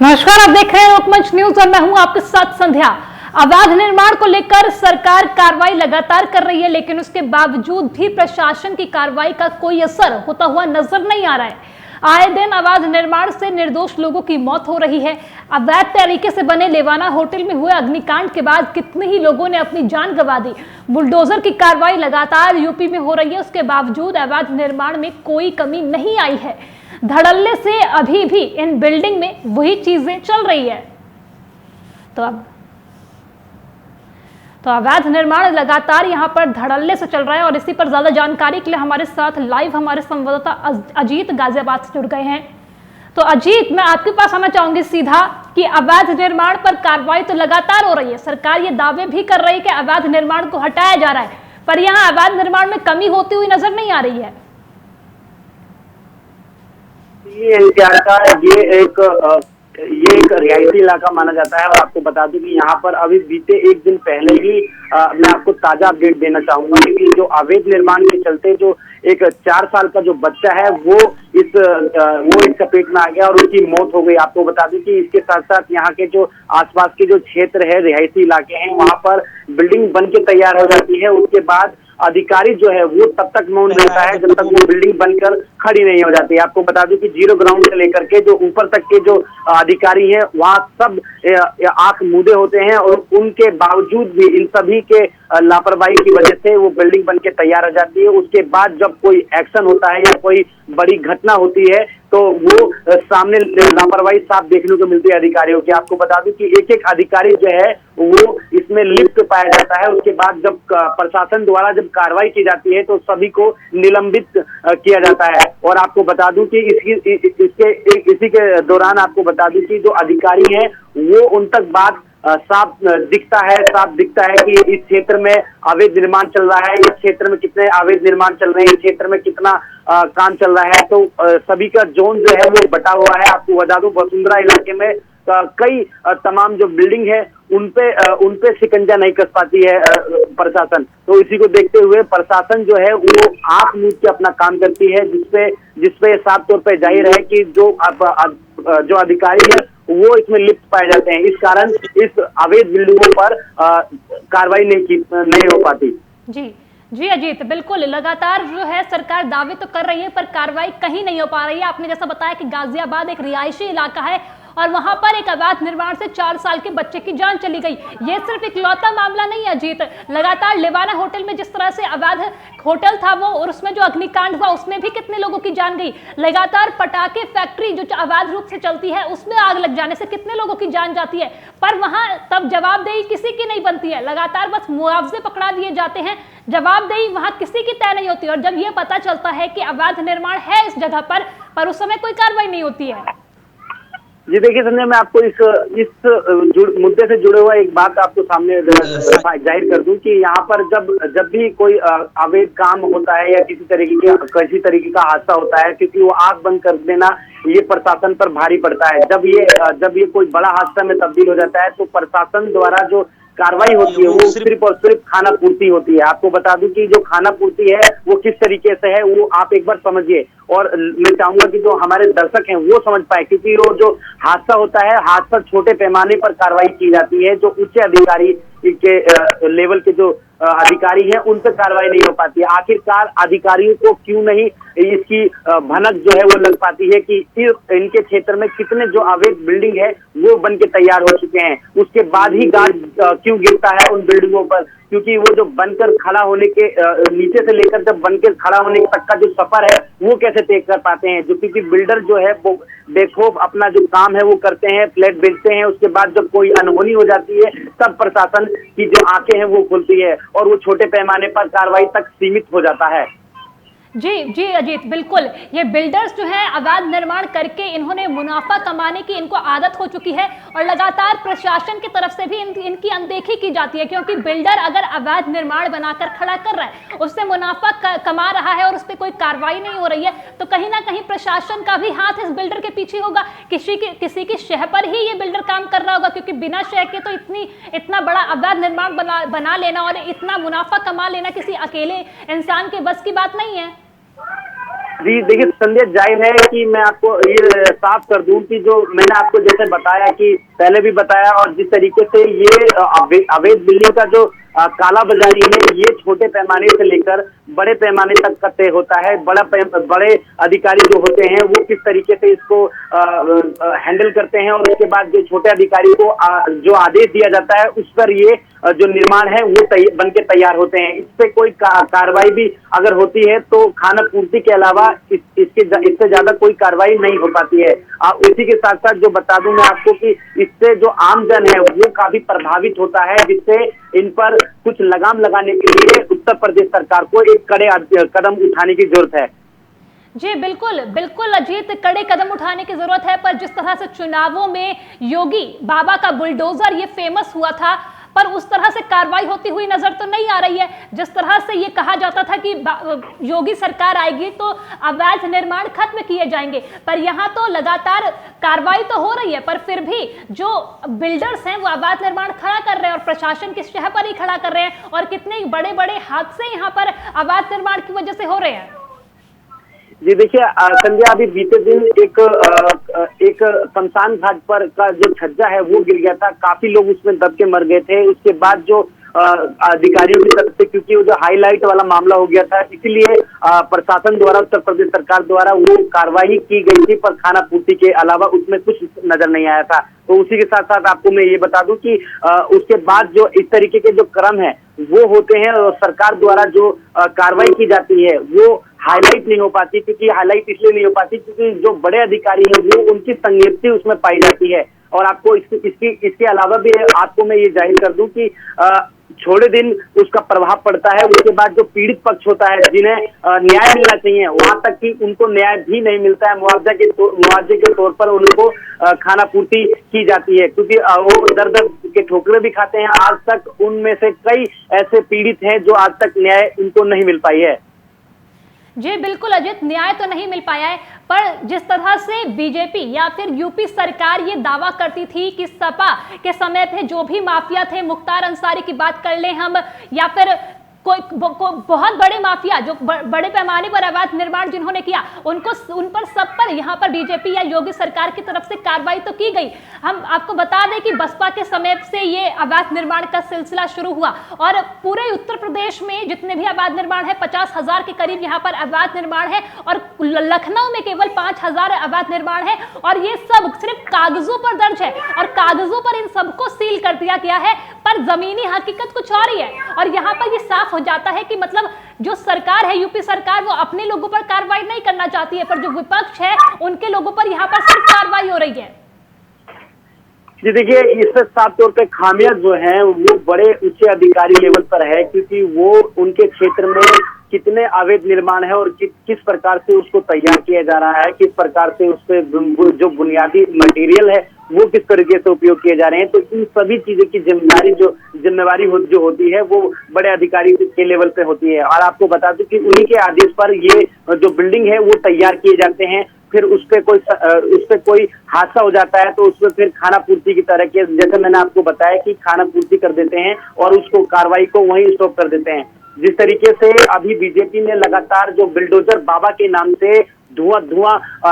नमस्कार, आप देख रहे हैं लोकमंच न्यूज और मैं हूं आपके साथ संध्या। अवैध निर्माण को लेकर सरकार कार्रवाई लगातार कर रही है, लेकिन उसके बावजूद भी प्रशासन की कार्रवाई का कोई असर होता हुआ नजर नहीं आ रहा है। आए दिन अवैध निर्माण से निर्दोष लोगों की मौत हो रही है। अवैध तरीके से बने लेवाना होटल में हुए अग्निकांड के बाद कितने ही लोगों ने अपनी जान गंवा दी। बुलडोजर की कार्रवाई लगातार यूपी में हो रही है, उसके बावजूद अवैध निर्माण में कोई कमी नहीं आई है। धड़ल्ले से अभी भी इन बिल्डिंग में वही चीजें चल रही है। तो अवैध निर्माण लगातार यहां पर धड़ल्ले से चल रहा है और इसी पर ज्यादा जानकारी के लिए हमारे साथ लाइव हमारे संवाददाता अजीत गाजियाबाद से जुड़ गए हैं। तो अजीत, मैं आपके पास आना चाहूंगी सीधा कि अवैध निर्माण पर कार्रवाई तो लगातार हो रही है, सरकार ये दावे भी कर रही है कि अवैध निर्माण को हटाया जा रहा है, पर यहाँ अवैध निर्माण में कमी होती हुई नजर नहीं आ रही है। ये एनसीआर का ये एक रिहायशी इलाका माना जाता है। और आपको बता दूं कि यहाँ पर अभी बीते एक दिन पहले ही मैं आपको ताजा अपडेट देना चाहूंगा कि जो अवैध निर्माण के चलते जो एक 4 साल का जो बच्चा है वो इस चपेट में आ गया और उसकी मौत हो गई। आपको बता दूं कि इसके साथ साथ यहाँ के जो आसपास के जो क्षेत्र है, रिहायशी इलाके हैं, वहाँ पर बिल्डिंग बन के तैयार हो जाती है। उसके बाद अधिकारी जो है वो तब तक मौन रहता है जब तक वो बिल्डिंग बनकर खड़ी नहीं हो जाती। आपको बता दूं कि जीरो ग्राउंड से लेकर के जो ऊपर तक के जो अधिकारी हैं वहाँ सब आंख मूंदे होते हैं और उनके बावजूद भी इन सभी के लापरवाही की वजह से वो बिल्डिंग बन के तैयार हो जाती है। उसके बाद जब कोई एक्शन होता है या कोई बड़ी घटना होती है तो वो सामने लापरवाही साफ देखने को मिलती है अधिकारियों की। आपको बता दूं कि एक एक अधिकारी जो है वो इसमें लिप्त पाया जाता है। उसके बाद जब प्रशासन द्वारा जब कार्रवाई की जाती है तो सभी को निलंबित किया जाता है। और आपको बता दूं कि इसी के दौरान आपको बता दूं कि जो अधिकारी हैं वो उन तक बात साफ दिखता है कि इस क्षेत्र में अवैध निर्माण चल रहा है, इस क्षेत्र में कितने अवैध निर्माण चल रहे हैं, इस क्षेत्र में कितना काम चल रहा है। तो सभी का जोन जो है वो बटा हुआ है। आपको बता दूं वसुंधरा इलाके में कई तमाम जो बिल्डिंग है उनपे शिकंजा नहीं कस पाती है प्रशासन। तो इसी को देखते हुए प्रशासन जो है वो आंख मूंद के अपना काम करती है, जिसपे साफ तौर पर जाहिर है कि जो अधिकारी है वो इसमें लिप्त पाए जाते हैं। इस कारण इस अवैध बिल्डिंगों पर कार्रवाई नहीं हो पाती। जी अजीत, बिल्कुल लगातार जो है सरकार दावे तो कर रही है पर कार्रवाई कहीं नहीं हो पा रही है। आपने जैसा बताया कि गाजियाबाद एक रिहायशी इलाका है और वहां पर एक अवैध निर्माण से 4 साल के बच्चे की जान चली गई। ये सिर्फ इकलौता मामला नहीं है अजीत, लगातार लेवाना होटल में जिस तरह से अवैध होटल था वो और उसमें जो अग्निकांड हुआ उसमें भी कितने लोगों की जान गई। लगातार पटाखे फैक्ट्री जो अवैध रूप से चलती है उसमें आग लग जाने से कितने लोगों की जान जाती है, पर वहां तब जवाबदेही किसी की नहीं बनती है। लगातार बस मुआवजे पकड़ा दिए जाते हैं, जवाबदेही वहां किसी की तय नहीं होती। और जब ये पता चलता है कि अवैध निर्माण है इस जगह पर उस समय कोई कार्रवाई नहीं होती है। जी देखिए संजय, मैं आपको इस मुद्दे से जुड़े हुआ एक बात आपको सामने जाहिर कर दूं कि यहाँ पर जब भी कोई अवैध काम होता है या किसी तरीके का हादसा होता है, क्योंकि वो आग बंद कर देना ये प्रशासन पर भारी पड़ता है। जब ये कोई बड़ा हादसा में तब्दील हो जाता है तो प्रशासन द्वारा जो कार्रवाई होती है वो सिर्फ और सिर्फ खाना पूर्ति होती है। आपको बता दूं कि जो खाना पूर्ति है वो किस तरीके से है वो आप एक बार समझिए और मैं चाहूंगा कि जो हमारे दर्शक हैं वो समझ पाए, क्योंकि वो जो हादसा होता है हादसा छोटे पैमाने पर कार्रवाई की जाती है। जो उच्च अधिकारी के लेवल के जो अधिकारी हैं उन पर कार्रवाई नहीं हो पाती है। आखिरकार अधिकारियों को क्यों नहीं इसकी भनक जो है वो लग पाती है कि इनके क्षेत्र में कितने जो अवैध बिल्डिंग है वो बन के तैयार हो चुके हैं, उसके बाद ही गार्ड क्यों गिरता है उन बिल्डिंगों पर। क्योंकि वो जो बनकर खड़ा होने के नीचे से लेकर जब बनकर खड़ा होने तक का जो सफर है वो कैसे तय कर पाते हैं। जो क्योंकि बिल्डर जो है वो बेखौफ अपना जो काम है वो करते हैं, फ्लैट बेचते हैं, उसके बाद जब कोई अनहोनी हो जाती है तब प्रशासन की जो आंखें हैं वो खुलती है और वो छोटे पैमाने पर कार्रवाई तक सीमित हो जाता है। जी अजीत, बिल्कुल ये बिल्डर्स जो है अवैध निर्माण करके इन्होंने मुनाफा कमाने की इनको आदत हो चुकी है और लगातार प्रशासन की तरफ से भी इनकी अनदेखी की जाती है, क्योंकि बिल्डर अगर अवैध निर्माण बनाकर खड़ा कर रहा है, उससे मुनाफा कमा रहा है और उस पर कोई कार्रवाई नहीं हो रही है, तो कहीं ना कहीं प्रशासन का भी हाथ इस बिल्डर के पीछे होगा। किसी की शह पर ही ये बिल्डर काम कर रहा होगा, क्योंकि बिना शह के तो इतना बड़ा अवैध निर्माण बना लेना और इतना मुनाफा कमा लेना किसी अकेले इंसान के बस की बात नहीं है। जी देखिए संदेश जाहिर है कि मैं आपको ये साफ कर दूं कि जो मैंने आपको जैसे बताया कि पहले भी बताया, और जिस तरीके से ये अवैध बिल्डिंग का जो काला बाजारी है, ये छोटे पैमाने से लेकर बड़े पैमाने तक का तय होता है। बड़े अधिकारी जो होते हैं वो किस तरीके से इसको हैंडल करते हैं, और उसके बाद जो छोटे अधिकारी को जो आदेश दिया जाता है उस पर ये जो निर्माण है वो बन के तैयार होते हैं। इस पे कोई कार्रवाई भी अगर होती है तो खाना पूर्ति के अलावा इससे ज्यादा कोई कार्रवाई नहीं हो पाती है। इसी के साथ साथ जो बता दूं मैं आपको कि इससे जो आमजन है वो काफी प्रभावित होता है, जिससे इन पर कुछ लगाम लगाने के लिए उत्तर प्रदेश सरकार को एक कड़े कदम उठाने की जरूरत है। जी बिल्कुल बिल्कुल अजीत, कड़े कदम उठाने की जरूरत है। पर जिस तरह से चुनावों में योगी बाबा का बुलडोजर ये फेमस हुआ था, पर उस तरह से कार्रवाई होती हुई नजर तो नहीं आ रही है। जिस तरह से ये कहा जाता था कि योगी सरकार आएगी तो अवैध निर्माण खत्म किए जाएंगे, पर यहाँ तो लगातार कार्रवाई तो हो रही है, पर फिर भी जो बिल्डर्स हैं वो अवैध निर्माण खड़ा कर रहे हैं और प्रशासन किस शह पर ही खड़ा कर रहे हैं, और कितने बड़े बड़े हादसे यहाँ पर अवैध निर्माण की वजह से हो रहे हैं। जी देखिए संध्या, अभी बीते दिन एक शमशान घाट पर का जो छज्जा है वो गिर गया था, काफी लोग उसमें दब के मर गए थे। उसके बाद जो अधिकारियों की तरफ से, क्योंकि वो जो हाईलाइट वाला मामला हो गया था, इसलिए प्रशासन द्वारा, उत्तर प्रदेश सरकार द्वारा वो कार्रवाई की गई थी, पर खाना पूर्ति के अलावा उसमें कुछ नजर नहीं आया था। तो उसी के साथ साथ आपको मैं ये बता दूं कि उसके बाद जो इस तरीके के जो क्रम है वो होते हैं, और सरकार द्वारा जो कार्रवाई की जाती है वो हाईलाइट नहीं हो पाती। क्योंकि हाईलाइट इसलिए नहीं हो पाती क्योंकि जो बड़े अधिकारी हैं वो उनकी संलिप्ति उसमें पाई जाती है। और आपको इसके अलावा भी आपको मैं ये जाहिर कर दूं कि थोड़े दिन उसका प्रभाव पड़ता है। उसके बाद जो पीड़ित पक्ष होता है, जिन्हें न्याय मिलना चाहिए, वहां तक कि उनको न्याय भी नहीं मिलता है। मुआवजे के तौर पर उनको खाना पूर्ति की जाती है, क्योंकि वो दर दर के ठोकरे भी खाते हैं। आज तक उनमें से कई ऐसे पीड़ित हैं जो आज तक न्याय उनको नहीं मिल पाई है। जी बिल्कुल अजित, न्याय तो नहीं मिल पाया है, पर जिस तरह से बीजेपी या फिर यूपी सरकार ये दावा करती थी कि सपा के समय पे जो भी माफिया थे, मुख्तार अंसारी की बात कर लें हम, या फिर कोई बहुत बड़े माफिया जो बड़े पैमाने पर अवैध निर्माण जिन्होंने किया, उन पर सब पर यहाँ पर बीजेपी या योगी सरकार की तरफ से कार्रवाई तो की गई। हम आपको बता दें कि बसपा के समय से ये अवैध निर्माण का सिलसिला शुरू हुआ, और पूरे उत्तर प्रदेश में जितने भी अवैध निर्माण है 50,000 के करीब यहाँ पर अवैध निर्माण है, और लखनऊ में केवल 5,000 अवैध निर्माण है, और ये सब सिर्फ कागजों पर दर्ज है, और कागजों पर इन सबको सील कर दिया गया है, पर जमीनी हकीकत कुछ और ही है। और यहाँ पर ये साफ हो जाता है कि मतलब जो सरकार है, यूपी सरकार, वो अपने लोगों पर कार्रवाई नहीं करना चाहती है, पर जो विपक्ष है उनके लोगों पर यहाँ पर सिर्फ कार्रवाई हो रही है। जी देखिए, इससे साफ तौर पे खामियां जो हैं वो बड़े उच्च अधिकारी लेवल पर है, क्योंकि वो उनके क्षेत्र में कितने अवैध निर्माण है और किस प्रकार से उसको तैयार किया जा रहा है, किस प्रकार से उस पे जो बुनियादी मटेरियल है वो किस तरीके से उपयोग किए जा रहे हैं। तो इन सभी चीजों की जिम्मेवारी जो होती है वो बड़े अधिकारी के लेवल पे होती है। और आपको बता दूं कि उन्हीं के आदेश पर ये जो बिल्डिंग है वो तैयार किए जाते हैं। फिर उस पे कोई हादसा हो जाता है तो उसमें फिर खाना पूर्ति की तरह के, जैसे मैंने आपको बताया कि खाना पूर्ति कर देते हैं और उसको कार्रवाई को वहीं स्टॉप कर देते हैं। जिस तरीके से अभी बीजेपी ने लगातार जो बिल्डोजर बाबा के नाम से धुआं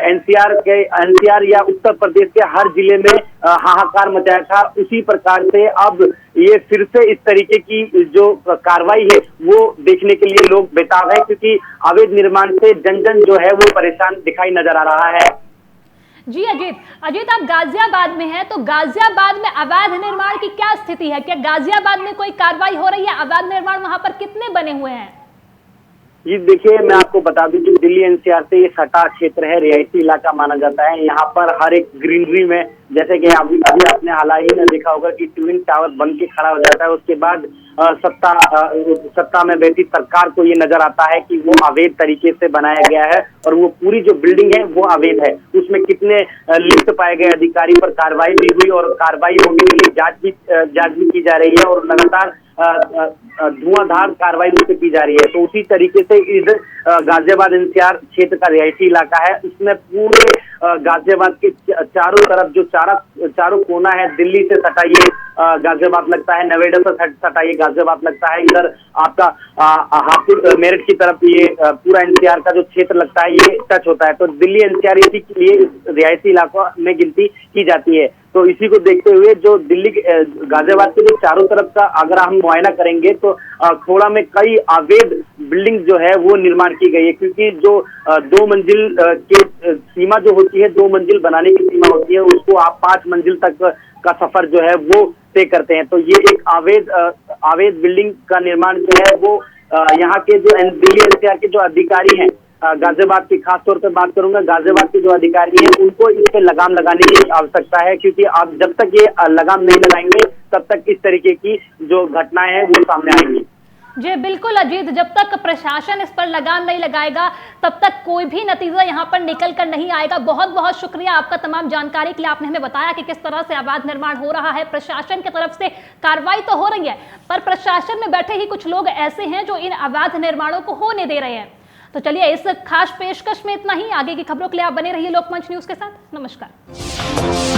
एनसीआर या उत्तर प्रदेश के हर जिले में हाहाकार मचाया था, उसी प्रकार से अब ये फिर से इस तरीके की जो कार्रवाई है वो देखने के लिए लोग बेताब है, क्योंकि अवैध निर्माण से जन जो है वो परेशान दिखाई नजर आ रहा है। जी अजीत, आप गाजियाबाद में हैं, तो गाजियाबाद में अवैध निर्माण की क्या स्थिति है? क्या गाजियाबाद में कोई कार्रवाई हो रही है? अवैध निर्माण वहां पर कितने बने हुए हैं? जी देखिए, मैं आपको बता दूं कि दिल्ली एनसीआर से ये सटा क्षेत्र है, रिहायशी इलाका माना जाता है। यहाँ पर हर एक ग्रीनरी में, जैसे कि अभी आपने हाल ही में देखा होगा कि ट्विन टावर बन के खड़ा हो जाता है, उसके बाद सत्ता में बैठी सरकार को ये नजर आता है कि वो अवैध तरीके से बनाया गया है और वो पूरी जो बिल्डिंग है वो अवैध है। उसमें कितने लिप्त पाए गए अधिकारी पर कार्रवाई भी हुई और कार्रवाई होने के लिए जांच भी की जा रही है और लगातार धुआंधार कार्रवाई उस पर की जा रही है। तो उसी तरीके से इस गाजियाबाद एनसीआर क्षेत्र का रिहायशी इलाका है, इसमें पूरे गाजियाबाद के चारों तरफ जो चारों कोना है, दिल्ली से सटा ये गाजियाबाद लगता है, नोएडा से सटा ये गाजियाबाद लगता है, इधर आपका हापुड़ मेरठ की तरफ ये पूरा एनसीआर का जो क्षेत्र लगता है ये टच होता है। तो दिल्ली एनसीआर इसी के लिए रिहायशी इलाकों में गिनती की जाती है। तो इसी को देखते हुए जो दिल्ली गाजियाबाद के जो चारों तरफ का अगर हम मुआयना करेंगे तो खोड़ा में कई अवैध बिल्डिंग जो है वो निर्माण की गई है, क्योंकि जो 2 मंजिल के सीमा जो होती है, 2 मंजिल बनाने की सीमा होती है, उसको आप 5 मंजिल तक का सफर जो है वो तय करते हैं। तो ये एक अवैध बिल्डिंग का निर्माण जो है वो यहाँ के जो दिल्ली एनसीआर के जो अधिकारी हैं, गाजियाबाद की खास तौर पे बात करूंगा, गाजियाबाद के जो अधिकारी हैं उनको इस पे लगाम लगाने की आवश्यकता है, क्योंकि आप जब तक ये लगाम नहीं लगाएंगे तब तक इस तरीके की जो घटनाएं हैं वो सामने आएंगी। जी बिल्कुल अजीत, जब तक प्रशासन इस पर लगाम नहीं लगाएगा तब तक कोई भी नतीजा यहाँ पर निकल कर नहीं आएगा। बहुत बहुत शुक्रिया आपका तमाम जानकारी के लिए। आपने हमें बताया कि किस तरह से अवैध निर्माण हो रहा है। प्रशासन की तरफ से कार्रवाई तो हो रही है, पर प्रशासन में बैठे ही कुछ लोग ऐसे हैं जो इन अवैध निर्माणों को होने दे रहे हैं। तो चलिए, इस खास पेशकश में इतना ही। आगे की खबरों के लिए आप बने रहिए लोकमंच न्यूज के साथ। नमस्कार।